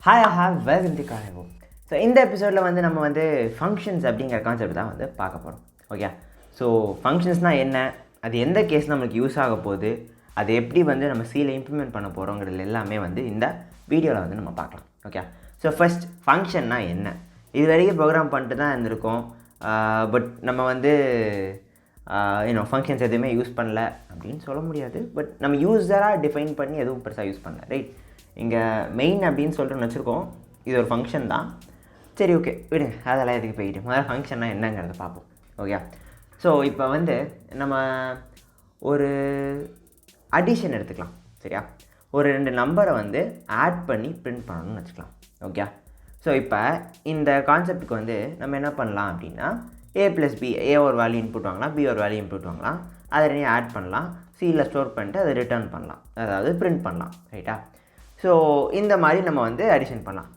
Hi welcome to காலேவோ. So இந்த எபிசோடில் வந்து நம்ம வந்து ஃபங்க்ஷன்ஸ் அப்படிங்கிற கான்செப்ட் தான் வந்து பார்க்க போகிறோம். ஓகே, ஸோ ஃபங்க்ஷன்ஸ்னால் என்ன, அது எந்த கேஸ் நம்மளுக்கு யூஸ் ஆக போகுது, அது எப்படி வந்து நம்ம சியில் இம்ப்ளிமெண்ட் பண்ண போகிறோங்கிறது எல்லாமே வந்து இந்த வீடியோவில் வந்து நம்ம பார்க்கலாம். ஓகே, ஸோ ஃபர்ஸ்ட் ஃபங்க்ஷன்னா என்ன, இது வரைக்கும் ப்ரோக்ராம் பண்ணிட்டு தான் இருந்திருக்கோம். பட் நம்ம வந்து ஃபங்க்ஷன்ஸ் எதுவுமே யூஸ் பண்ணல அப்படின்னு சொல்ல முடியாது. பட் நம்ம யூஸராக டிஃபைன் பண்ணி எதுவும் பெருசாக யூஸ் பண்ணல. ரைட், இங்கே மெயின் அப்படின்னு சொல்லிட்டு வச்சுருக்கோம். இது ஒரு ஃபங்க்ஷன் தான். சரி, ஓகே விடுங்க, அதெல்லாம் எதுக்கு போயிட்டு முதல்ல ஃபங்க்ஷன்னா என்னங்கிறத பார்ப்போம். ஓகே, ஸோ இப்போ வந்து நம்ம ஒரு அடிஷன் எடுத்துக்கலாம். சரியா, ஒரு 2 நம்பரை வந்து ஆட் பண்ணி பிரிண்ட் பண்ணணும்னு வச்சுக்கலாம். ஓகே, ஸோ இப்போ இந்த கான்செப்டுக்கு வந்து நம்ம என்ன பண்ணலாம் அப்படின்னா, A+B, A ஒரு வேல்யூ இன்புட் வாங்கலாம், B ஒரு வேல்யூ இன்புட் வாங்கலாம், அதை நீங்கள் ஆட் பண்ணலாம், சியில் ஸ்டோர் பண்ணிட்டு அதை ரிட்டர்ன் பண்ணலாம், அதாவது பிரிண்ட் பண்ணலாம். ரைட்டா, ஸோ இந்த மாதிரி நம்ம வந்து அடிஷன் பண்ணலாம்.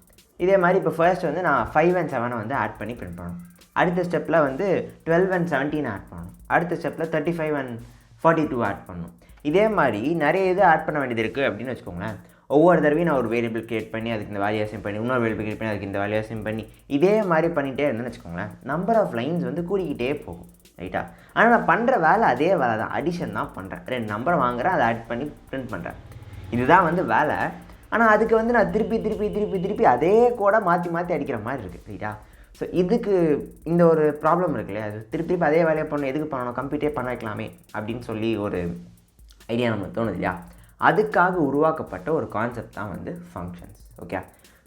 இதே மாதிரி இப்போ ஃபர்ஸ்ட் வந்து நான் 5 and 7 வந்து ஆட் பண்ணி பிரிண்ட் பண்ணணும். அடுத்த ஸ்டெப்பில் வந்து 12 and 17 ஆட் பண்ணணும். அடுத்த ஸ்டெப்பில் 35 and 42 ஆட் பண்ணணும். இதே மாதிரி நிறைய இது ஆட் பண்ண வேண்டியது இருக்குது அப்படின்னு வச்சுக்கோங்களேன். ஒவ்வொரு தடவையும் நான் ஒரு வேரியபிள் கிரியேட் பண்ணி அதுக்கு இந்த வேல்யூ அசைன் பண்ணி, இன்னொரு வேரியபிள் கிரியேட் பண்ணி அதுக்கு இந்த வேல்யூ அசைன் பண்ணி, இதே மாதிரி பண்ணிகிட்டே இருந்தேன்னு வச்சுக்கோங்களேன், நம்பர் ஆஃப் லைன்ஸ் வந்து கூடிக்கிட்டே போகும். ரைட்டா, ஆனால் நான் பண்ணுற வேலை அதே வேலை தான், அடிஷன் தான் பண்ணுறேன். 2 நம்பரை வாங்குகிறேன், அதை ஆட் பண்ணி பிரிண்ட் பண்ணுறேன். இதுதான் வந்து வேலை. ஆனால் அதுக்கு வந்து நான் திருப்பி அதே கூட மாற்றி அடிக்கிற மாதிரி இருக்குது. ரைட்டா, ஸோ இதுக்கு இந்த ஒரு ப்ராப்ளம் இருக்கு இல்லையா, அது திருப்பி அதே வேலையை பண்ணணும், எதுக்கு பண்ணணும், கம்ப்யூட்டே பண்ண வைக்கலாமே அப்படின்னு சொல்லி ஒரு ஐடியா நமக்கு தோணுது இல்லையா. அதுக்காக உருவாக்கப்பட்ட ஒரு கான்செப்ட் தான் வந்து ஃபங்க்ஷன்ஸ். ஓகே,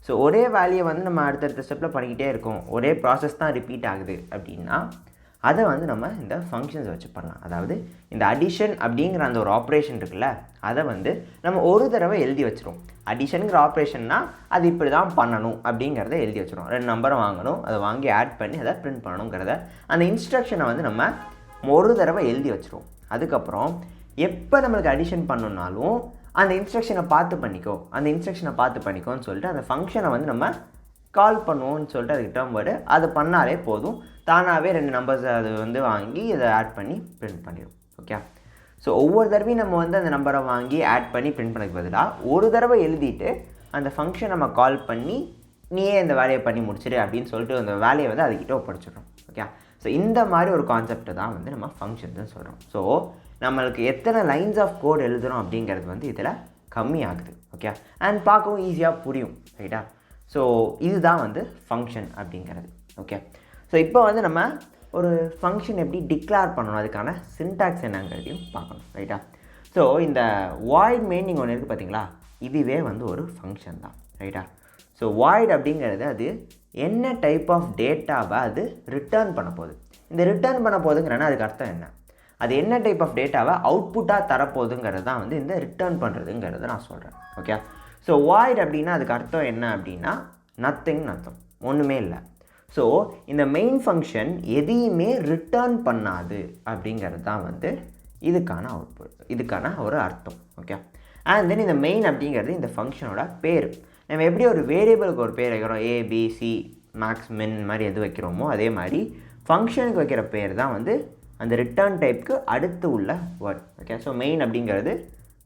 ஸோ ஒரே வேலையை வந்து நம்ம அடுத்தடுத்த ஸ்டெப்பில் பண்ணிக்கிட்டே இருக்கோம், ஒரே ப்ராசஸ் தான் ரிப்பீட் ஆகுது அப்படின்னா அதை வந்து நம்ம இந்த ஃபங்க்ஷன்ஸ் வச்சு பண்ணலாம். அதாவது இந்த அடிஷன் அப்படிங்கிற அந்த ஒரு ஆப்ரேஷன் இருக்குல்ல, அதை வந்து நம்ம ஒரு தடவை எழுதி வச்சிரும். அடிஷனுங்கிற ஆப்ரேஷன்னா அது இப்படி தான் பண்ணணும் அப்படிங்கிறத எழுதி வச்சிரும். 2 நம்பரை வாங்கணும், அதை வாங்கி ஆட் பண்ணி அதை பிரிண்ட் பண்ணணுங்கிறத அந்த இன்ஸ்ட்ரக்ஷனை வந்து நம்ம ஒரு தடவை எழுதி வச்சிரும். அதுக்கப்புறம் எப்போ நம்மளுக்கு அடிஷன் பண்ணணுன்னாலும் அந்த இன்ஸ்ட்ரக்ஷனை பார்த்து பண்ணிக்கோன்னு சொல்லிட்டு அந்த ஃபங்க்ஷனை வந்து நம்ம கால் பண்ணுவோம்னு சொல்லிட்டு அதுக்கு டேர்ம் வேர்டு, அதை பண்ணாலே போதும், தானாகவே 2 நம்பர்ஸ் அது வந்து வாங்கி இதை ஆட் பண்ணி பிரிண்ட் பண்ணிடும். ஓகே, ஸோ ஒவ்வொரு தடவையும் நம்ம வந்து அந்த நம்பரை வாங்கி ஆட் பண்ணி பிரிண்ட் பண்ணதுக்கு பதிலாக ஒரு தடவை எழுதிட்டு அந்த ஃபங்க்ஷன் நம்ம கால் பண்ணி நீயே இந்த வேலையை பண்ணி முடிச்சிடு அப்படின்னு சொல்லிட்டு அந்த வேலையை வந்து அதுக்கிட்ட ஒப்படைச்சிடுறோம். ஓகே, ஸோ இந்த மாதிரி ஒரு கான்செப்ட் தான் வந்து நம்ம ஃபங்க்ஷன்ஸ்னு சொல்கிறோம். ஸோ நம்மளுக்கு எத்தனை லைன்ஸ் ஆஃப் கோட் எழுதுகிறோம் அப்படிங்கிறது வந்து இதில் கம்மியாகுது. ஓகே, அண்ட் பார்க்கவும் ஈஸியாக புரியும். ரைட்டா, ஸோ இதுதான் வந்து ஃபங்க்ஷன் அப்படிங்கிறது. ஓகே, ஸோ இப்போ வந்து நம்ம ஒரு ஃபங்க்ஷன் எப்படி டிக்ளேர் பண்ணணும், அதுக்கான சின்டாக்ஸ் என்னங்கிறதையும் பார்க்கணும். ரைட்டா, ஸோ இந்த வாய்ட் மெயினிங் ஒன்று இருக்குது பார்த்தீங்களா, இதுவே வந்து ஒரு ஃபங்க்ஷன் தான். ரைட்டா, ஸோ வாய்ட் அப்படிங்கிறது அது என்ன டைப் ஆஃப் டேட்டாவை அது ரிட்டர்ன் பண்ண போகுது. இந்த ரிட்டர்ன் பண்ண போகுதுங்கிறனா அதுக்கு அர்த்தம் என்ன, அது என்ன டைப் ஆஃப் டேட்டாவை அவுட்புட்டாக தரப்போகுதுங்கிறது தான் வந்து இந்த ரிட்டர்ன் பண்ணுறதுங்கிறத நான் சொல்கிறேன். ஓகே, ஸோ வாய்ட் அப்படின்னா அதுக்கு அர்த்தம் என்ன அப்படின்னா நத்திங்னு அர்த்தம், ஒன்றுமே இல்லை. ஸோ இந்த மெயின் ஃபங்க்ஷன் எதையுமே ரிட்டர்ன் பண்ணாது அப்படிங்கிறது தான் வந்து இதுக்கான அவுட்புட், இதுக்கான ஒரு அர்த்தம். ஓகே, அண்ட் தென் இந்த மெயின் அப்படிங்கிறது இந்த ஃபங்க்ஷனோட பேர். நம்ம எப்படி ஒரு வேரியபிளுக்கு ஒரு பேர் வைக்கிறோம், ABC, மேக்ஸ், மின் மாதிரி எது வைக்கிறோமோ அதே மாதிரி ஃபங்க்ஷனுக்கு வைக்கிற பேர் தான் வந்து அந்த ரிட்டர்ன் டைப்புக்கு அடுத்து உள்ள வேர்ட். ஓகே, ஸோ மெயின் அப்படிங்கிறது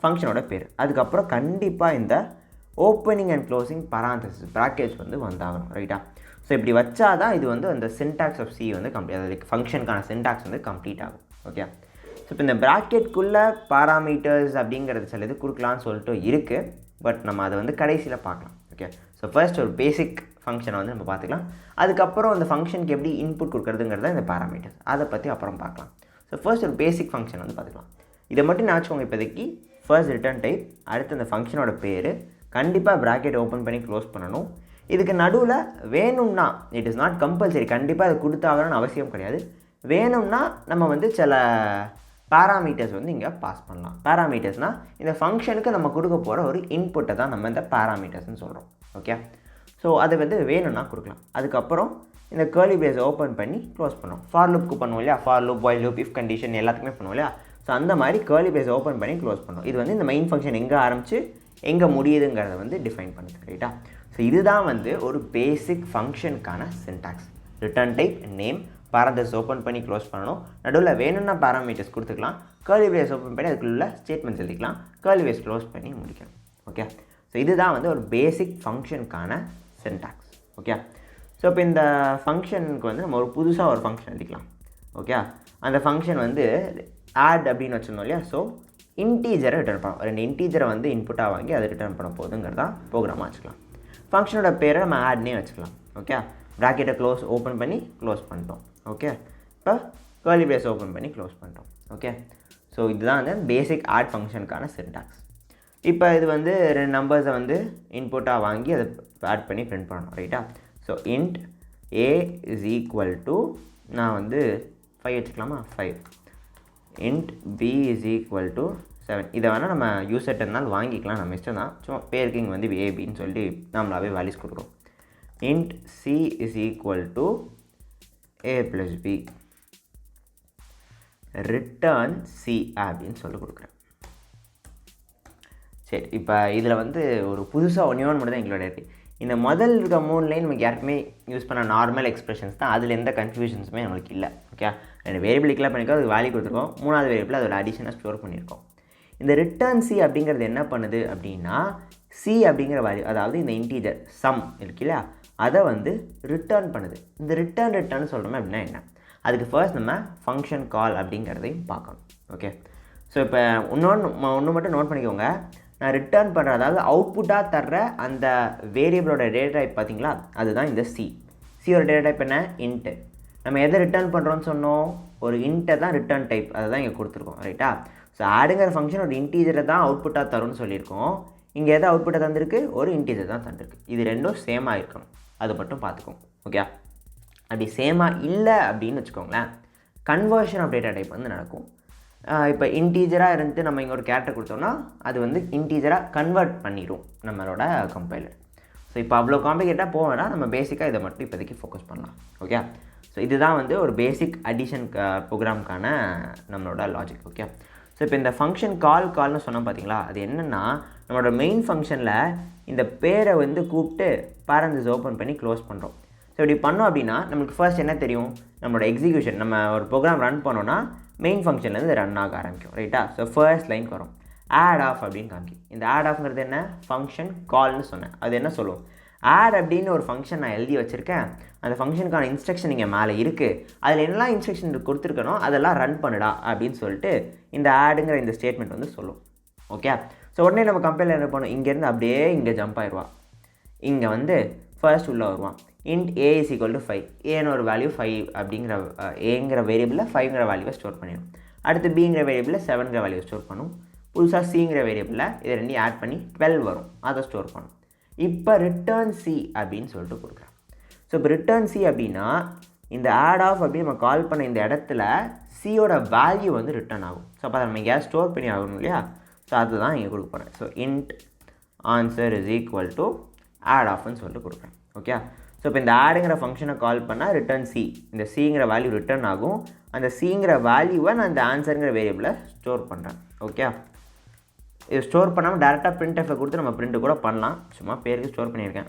ஃபங்க்ஷனோட பேர். அதுக்கப்புறம் கண்டிப்பாக இந்த opening and closing parenthesis brackets வந்து வந்தாகணும். ரைட்டா, ஸோ இப்படி வச்சா தான் இது வந்து அந்த சின்டாக்ஸ் ஆஃப் சி வந்து கம்ப்ளீட், அதாவது ஃபங்க்ஷனுக்கான சின்டாக்ஸ் வந்து கம்ப்ளீட் ஆகும். ஓகே, ஸோ இப்போ இந்த ப்ராக்கெட்குள்ளே பாராமீட்டர்ஸ் அப்படிங்கிறது சில இது கொடுக்கலான்னு சொல்லிட்டு இருக்குது, பட் நம்ம அதை வந்து கடைசியில் பார்க்கலாம். ஓகே, ஸோ ஃபர்ஸ்ட் ஒரு பேசிக் ஃபங்க்ஷனை வந்து நம்ம பார்த்துக்கலாம். அதுக்கப்புறம் அந்த ஃபங்க்ஷனுக்கு எப்படி இன்புட் கொடுக்குறதுங்கிறத இந்த பாராமீட்டர்ஸ், அதை பற்றி அப்புறம் பார்க்கலாம். ஸோ ஃபர்ஸ்ட் ஒரு பேசிக் ஃபங்க்ஷன் வந்து பார்த்துக்கலாம். இதை மட்டும் நான் வச்சுக்கோங்க இப்போதைக்கு. ஃபர்ஸ்ட் ரிட்டர்ன் டைப், அடுத்து அந்த ஃபங்க்ஷனோட பேர், கண்டிப்பாக ப்ராக்கெட் ஓப்பன் பண்ணி க்ளோஸ் பண்ணணும். இதுக்கு நடுவில் வேணும்னா, இட் இஸ் நாட் கம்பல்சரி, கண்டிப்பாக அது கொடுத்தாகணும்னு அவசியம் கிடையாது, வேணும்னா நம்ம வந்து சில பாராமீட்டர்ஸ் வந்து இங்கே பாஸ் பண்ணலாம். பாராமீட்டர்ஸ்னால் இந்த ஃபங்க்ஷனுக்கு நம்ம கொடுக்க போகிற ஒரு இன்புட்டை தான் நம்ம இந்த பாராமீட்டர்ஸ்னு சொல்கிறோம். ஓகே, ஸோ அதை வந்து வேணும்னா கொடுக்கலாம். அதுக்கப்புறம் இந்த கர்லி பிரேஸ் ஓப்பன் பண்ணி க்ளோஸ் பண்ணுவோம். ஃபார் லூப்க்கு பண்ணுவோம் இல்லையா, for loop, while loop, if condition எல்லாத்துக்குமே பண்ணுவோம் இல்லையா. ஸோ அந்த மாதிரி கர்லி பிரேஸ் ஓப்பன் பண்ணி க்ளோஸ் பண்ணுவோம். இது வந்து இந்த மெயின் ஃபங்க்ஷன் எங்கே ஆரம்பித்து எங்கே முடியுதுங்கிறத வந்து டிஃபைன் பண்ணிட்டு. ரைட்டா, ஸோ இதுதான் வந்து ஒரு பேசிக் ஃபங்க்ஷனுக்கான syntax. Return type, name, parenthesis open பண்ணி க்ளோஸ் பண்ணணும், நடுவில் வேணும்னா பாராமீட்டர்ஸ் கொடுத்துக்கலாம், கர்லி பிரேஸ் ஓப்பன் பண்ணி அதுக்குள்ள ஸ்டேட்மெண்ட்ஸ் எழுதிக்கலாம், கர்லி பிரேஸ் க்ளோஸ் பண்ணி முடிக்கணும். ஓகே, ஸோ இதுதான் வந்து ஒரு பேசிக் ஃபங்க்ஷனுக்கான சின்டாக்ஸ். ஓகே, ஸோ இப்போ இந்த ஃபங்க்ஷனுக்கு வந்து நம்ம ஒரு புதுசாக ஒரு ஃபங்க்ஷன் எழுதிக்கலாம். ஓகே, அந்த ஃபங்க்ஷன் வந்து ஆட் அப்படின்னு வச்சுருந்தோம் இல்லையா. ஸோ இன்டீஜரை ரிட்டர்ன் பண்ணோம். 2 இன்டீஜரை வந்து இன்புட்டாக வாங்கி அதை ரிட்டர்ன் பண்ண போகுதுங்கிறதா ப்ரோக்ராமாக வச்சுக்கலாம். ஃபங்க்ஷனோட பேரை நம்ம ஆட்னே வச்சுக்கலாம். ஓகே, ப்ராக்கெட்டை ஓப்பன் பண்ணி க்ளோஸ் பண்ணிட்டோம். ஓகே, இப்போ கர்லி பிரேஸ் ஓப்பன் பண்ணி க்ளோஸ் பண்ணிட்டோம். ஓகே, ஸோ இதுதான் வந்து பேசிக் ஆட் ஃபங்க்ஷனுக்கான சின்டாக்ஸ். இப்போ இது வந்து 2 நம்பர்ஸை வந்து இன்புட்டாக வாங்கி அதை ஆட் பண்ணி பிரிண்ட் பண்ணணும். ரைட்டா? So int a is equal to நான் வந்து 5 வச்சுக்கலாமா, 5. Int b is equal to 7. இதை வேணால் நம்ம யூசர் இருந்தாலும் வாங்கிக்கலாம், நம்ம இஷ்டம் தான். சும்மா பேருக்கு இங்கே வந்து ஏபின்னு சொல்லி நம்மளாவே வேல்யூஸ் கொடுக்குறோம். Int c is equal to a + b return c அப்படின்னு சொல்லி கொடுக்குறேன். சரி, இப்போ இதில் வந்து ஒரு புதுசாக ஒன்று மட்டும் தான் எங்களோட இருக்குது. இந்த முதல் இருக்க 3 லைன் நமக்கு யாருக்குமே யூஸ் பண்ண நார்மல் எக்ஸ்பிரஷன்ஸ் தான். அதில் எந்த கன்ஃபியூஷன்ஸுமே நம்மளுக்கு இல்லை. ஓகே, 2 வேரியபிள் டிக்ளேர் பண்ணியிருக்கோம், அதுக்கு வேல்யூ கொடுத்துருக்கோம். 3வது வேரியபிள் அதோட அடிஷனாக ஸ்டோர் பண்ணியிருக்கோம். இந்த ரிட்டர்ன் சி அப்படிங்கிறது என்ன பண்ணுது அப்படின்னா, சி அப்படிங்கிற வேல்யூ, அதாவது இந்த இன்டீஜர் சம் இருக்கு இல்லையா, அதை வந்து ரிட்டர்ன் பண்ணுது. இந்த ரிட்டர்ன் சொல்கிறோமே அப்படின்னா என்ன, அதுக்கு ஃபர்ஸ்ட் நம்ம ஃபங்க்ஷன் கால் அப்படிங்கிறதையும் பார்க்கணும். ஓகே, ஸோ இப்போ ஒன்று மட்டும் நோட் பண்ணிக்கோங்க. நான் ரிட்டர்ன் பண்ணுற, அதாவது அவுட்புட்டாக தர்ற அந்த வேரியபிளோட டேட்டா டைப் பார்த்தீங்களா, அதுதான் இந்த சியோட டேட்டா டைப் என்ன, இன்ட்டு. நம்ம எதை ரிட்டர்ன் பண்ணுறோன்னு சொன்னோம், ஒரு இன்ட்டை தான் ரிட்டர்ன் டைப், அதை தான் இங்கே கொடுத்துருக்கோம். ரைட்டா? ஸோ ஆடுங்கிற ஃபங்க்ஷன் ஒரு இன்டீஜரை தான் அவுட்புட்டாக தரும்னு சொல்லியிருக்கோம். இங்கே எதை அவுட்புட்டாக தந்திருக்கு, ஒரு இன்டீஜர் தான் தந்திருக்கு. இது ரெண்டும் சேமாக இருக்கணும், அது மட்டும் பார்த்துக்கோங்க. ஓகே, அப்படி சேமாக இல்லை அப்படின்னு வச்சுக்கோங்களேன், கன்வர்ஷன் ஆஃப் டேட்டா டைப் வந்து நடக்கும். இப்போ இன்டீஜராக இருந்துட்டு நம்ம இங்கே ஒரு கேரக்டர் கொடுத்தோம்னா அது வந்து இன்டீஜராக கன்வெர்ட் பண்ணிடும் நம்மளோட கம்பைலர். ஸோ இப்போ அவ்வளோ காம்ப்ளிகேட்டாக போவேன்னா நம்ம பேசிக்காக இதை மட்டும் இப்போதைக்கு ஃபோக்கஸ் பண்ணலாம். ஓகே, ஸோ இதுதான் வந்து ஒரு பேசிக் அடிஷன் ப்ரோக்ராமுக்கான நம்மளோட லாஜிக். ஓகே, ஸோ இப்போ இந்த ஃபங்க்ஷன் கால்னு சொன்னோம் பார்த்தீங்களா, அது என்னென்னா நம்மளோட மெயின் ஃபங்க்ஷனில் இந்த பேரை வந்து கூப்பிட்டு பேரண்ட்ஸ் ஓப்பன் பண்ணி க்ளோஸ் பண்ணுறோம். ஸோ இப்படி பண்ணோம் அப்படின்னா நமக்கு ஃபர்ஸ்ட் என்ன தெரியும், நம்மளோட எக்ஸிக்யூஷன், நம்ம ஒரு ப்ரோக்ராம் ரன் பண்ணோன்னா மெயின் ஃபங்க்ஷன்லேருந்து ரன் ஆக ஆரம்பிக்கும். ரைட்டா? ஸோ ஃபர்ஸ்ட் லைனுக்கு வரும் ஆட் ஆஃப் அப்படின்னு காமிக்கும். இந்த ஆட் ஆஃப்ங்கிறது என்ன, ஃபங்க்ஷன் கால்னு சொன்னேன். அது என்ன சொல்லுவோம், ஆட் அப்படின்னு ஒரு ஃபங்க்ஷன் நான் எழுதி வச்சுருக்கேன், அந்த ஃபங்க்ஷனுக்கான இன்ஸ்ட்ரக்ஷன் இங்கே மேலே இருக்குது, அதில் என்னெல்லாம் இன்ஸ்ட்ரக்ஷன் கொடுத்துருக்கணும் அதெல்லாம் ரன் பண்ணுடா அப்படின்னு சொல்லிட்டு இந்த ஆடுங்கிற இந்த ஸ்டேட்மெண்ட் வந்து சொல்லும். ஓகே, ஸோ உடனே நம்ம கம்பைலர் என்ன பண்ணுவோம், இங்கேருந்து அப்படியே இங்கே ஜம்ப் ஆயிடுவான். இங்கே வந்து ஃபர்ஸ்ட் உள்ளே வருவான். Int a is equal to 5. ஏன்னு ஒரு வேல்யூ 5 அப்படிங்கிற ஏங்கிற வேரியபிளில் 5ங்கிற வேல்யூவை ஸ்டோர் பண்ணிடும். அடுத்து பிங்கிற வேரியபிளில் 7ங்கிற வேல்யூவை ஸ்டோர் பண்ணும். புதுசாக சிங்கிற வேரியபிளில் இதை ரெண்டையும் ஆட் பண்ணி 12 வரும், அதை ஸ்டோர் பண்ணும். இப்போ ரிட்டர்ன் சி அப்படின்னு சொல்லிட்டு கொடுக்குறேன். ஸோ இப்போ ரிட்டர்ன் சி அப்படின்னா இந்த ஆட் ஆஃப் அப்படின்னு நம்ம கால் பண்ண இந்த இடத்துல சியோட வேல்யூ வந்து ரிட்டர்ன் ஆகும். ஸோ அப்போ அதை நம்ம எங்கேயாவது ஸ்டோர் பண்ணி ஆகணும் இல்லையா, ஸோ அதுதான் இங்கே கொடுக்க போகிறேன். So int answer is equal to add ஆஃப்னு சொல்லிட்டு கொடுக்குறேன். ஓகே, ஸோ இப்போ இந்த ஆடுங்கிற ஃபங்க்ஷனை கால் பண்ணால் ரிட்டர்ன் சி, இந்த சிங்கிற வேல்யூ ரிட்டர்ன் ஆகும். அந்த சிங்கிற வேல்யூவை நான் இந்த ஆன்சருங்கிற வேரியபிளை ஸ்டோர் பண்ணுறேன். ஓகே, இது ஸ்டோர் பண்ணாமல் டேரெக்டாக பிரிண்ட்எஃப்ல கொடுத்து நம்ம பிரிண்ட்டு கூட பண்ணலாம், சும்மா பேருக்கு ஸ்டோர் பண்ணியிருக்கேன்.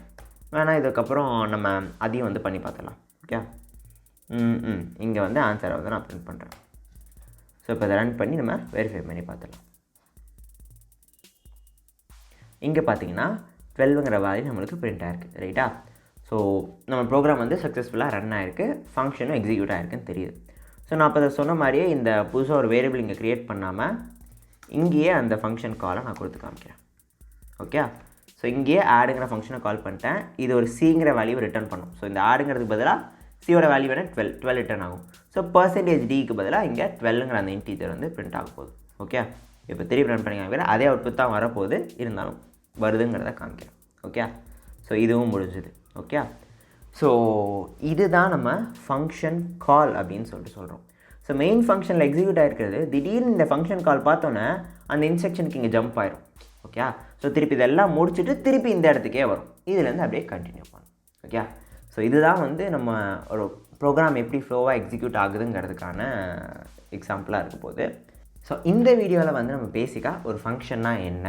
வேணால் இதுக்கப்புறம் நம்ம அதையும் வந்து பண்ணி பார்த்துடலாம். ஓகே, இங்கே வந்து ஆன்சரை வந்து நான் பிரிண்ட் பண்ணுறேன். ஸோ இப்போ இதை ரன் பண்ணி நம்ம வெரிஃபை பண்ணி பார்த்துடலாம். இங்கே பார்த்தீங்கன்னா 12ங்கிற வேல்யூ நம்மளுக்கு பிரிண்ட் ஆகிருக்கு. ரைட்டா? ஸோ நம்ம ப்ரோக்ராம் வந்து சக்ஸஸ்ஃபுல்லாக ரன் ஆகிருக்கு, ஃபங்க்ஷனும் எக்ஸிக்யூட் ஆகிருக்குன்னு தெரியுது. ஸோ நான் இப்போ அதை சொன்ன மாதிரியே இந்த புதுசாக ஒரு வேரியபிள் இங்கே க்ரியேட் பண்ணாமல் இங்கேயே அந்த ஃபங்க்ஷன் காலை நான் கொடுத்து காமிக்கிறேன். ஓகே, ஸோ இங்கேயே ஆடுங்கிற ஃபங்க்ஷனை கால் பண்ணிட்டேன். இது ஒரு சிங்கிற வேல்யூவை ரிட்டர்ன் பண்ணும். ஸோ இந்த ஆடுங்கிறதுக்கு பதிலாக சியோட வேல்யூ வேணால் 12 ரிட்டர்ன் ஆகும். ஸோ %dக்கு பதிலாக இங்கே 12ங்கிற அந்த இன்டீஜர் வந்து பிரிண்ட் ஆக போகுது. ஓகே, இப்போ திருப்பி ரன் பண்ணி காமிக்கிறேன். அதே அவுட்புட் தான் வரப்போகுது, இருந்தாலும் வருதுங்கிறத காமிக்கிறேன். ஓகே, ஸோ இதுவும் முடிஞ்சுது. ஓகே, ஸோ இதுதான் நம்ம ஃபங்க்ஷன் கால் அப்படின்னு சொல்லிட்டு சொல்கிறோம். ஸோ மெயின் ஃபங்க்ஷனில் எக்ஸிக்யூட் ஆகிருக்கிறது, திடீர்னு இந்த ஃபங்க்ஷன் கால் பார்த்தோன்னே அந்த இன்ஸ்ட்ரக்ஷனுக்கு இங்கே ஜம்ப் ஆயிரும். ஓகே, ஸோ திருப்பி இதெல்லாம் முடிச்சுட்டு திருப்பி இந்த இடத்துக்கே வரும், இதுலேருந்து அப்படியே கண்டினியூ பண்ணும். ஓகே, ஸோ இதுதான் வந்து நம்ம ஒரு ப்ரோக்ராம் எப்படி ஃப்ளோவாக எக்ஸிக்யூட் ஆகுதுங்கிறதுக்கான எக்ஸாம்பிளாக இருக்க போகுது. ஸோ இந்த வீடியோவில் வந்து நம்ம பேசிக்காக ஒரு ஃபங்க்ஷன்னா என்ன,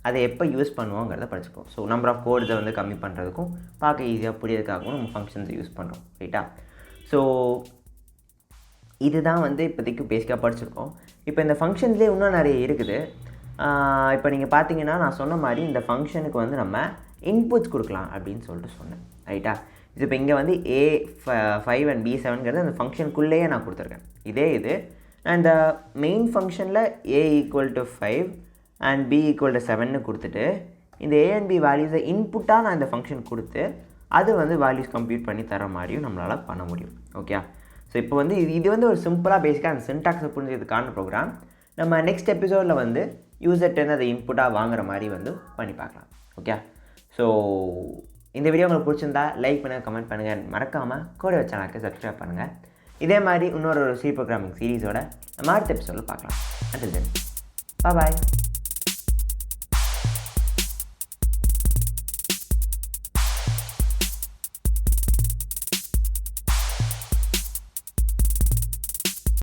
அதை எப்போ யூஸ் பண்ணுவோங்கிறத படிச்சுப்போம். ஸோ நம்பர் ஆஃப் கோட்ஸை வந்து கம்மி பண்ணுறதுக்கும் பார்க்க ஈஸியாக புரியறதுக்காகவும் நம்ம ஃபங்க்ஷன்ஸை யூஸ் பண்ணுறோம். ரைட்டா? ஸோ இதுதான் வந்து இப்போதைக்கு பேசிக்காக படிச்சிருக்கோம். இப்போ இந்த ஃபங்க்ஷன்ஸ்லேயே இன்னும் நிறைய இருக்குது. இப்போ நீங்கள் பார்த்தீங்கன்னா நான் சொன்ன மாதிரி இந்த ஃபங்க்ஷனுக்கு வந்து நம்ம இன்புட்ஸ் கொடுக்கலாம் அப்படின்னு சொல்லிட்டு சொன்னேன், ரைட்டா? இது இப்போ இங்கே வந்து A5 அண்ட் B7ங்கிறது அந்த ஃபங்க்ஷனுக்குள்ளேயே நான் கொடுத்துருக்கேன். இது நான் இந்த மெயின் ஃபங்க்ஷனில் A = 5 அண்ட் B = 7ன்னு கொடுத்துட்டு இந்த A அண்ட் B வேல்யூஸை இன்புட்டாக நான் இந்த ஃபங்க்ஷன் கொடுத்து அது வந்து வேல்யூஸ் கம்ப்யூட் பண்ணி தர மாதிரியும் நம்மளால் பண்ண முடியும். ஓகே, ஸோ இப்போ வந்து இது வந்து ஒரு சிம்பிளாக பேசிக்காக அந்த சின்டாக்ஸை புரிஞ்சதுக்கான ப்ரோக்ராம். நம்ம நெக்ஸ்ட் எபிசோடில் வந்து யூசர்ட்டேருந்து அதை இன்புட்டாக வாங்குற மாதிரி வந்து பண்ணி பார்க்கலாம். ஓகே, ஸோ இந்த வீடியோ உங்களுக்கு பிடிச்சிருந்தா லைக் பண்ணுங்கள், கமெண்ட் பண்ணுங்கள், மறக்காமல் கூட சேனலுக்கு சப்ஸ்கிரைப் பண்ணுங்கள். இதே மாதிரி இன்னொரு சி ப்ரோக்ராமிங் சீரீஸோட நம்ம அடுத்த எபிசோடில் பார்க்கலாம். until then, bye bye.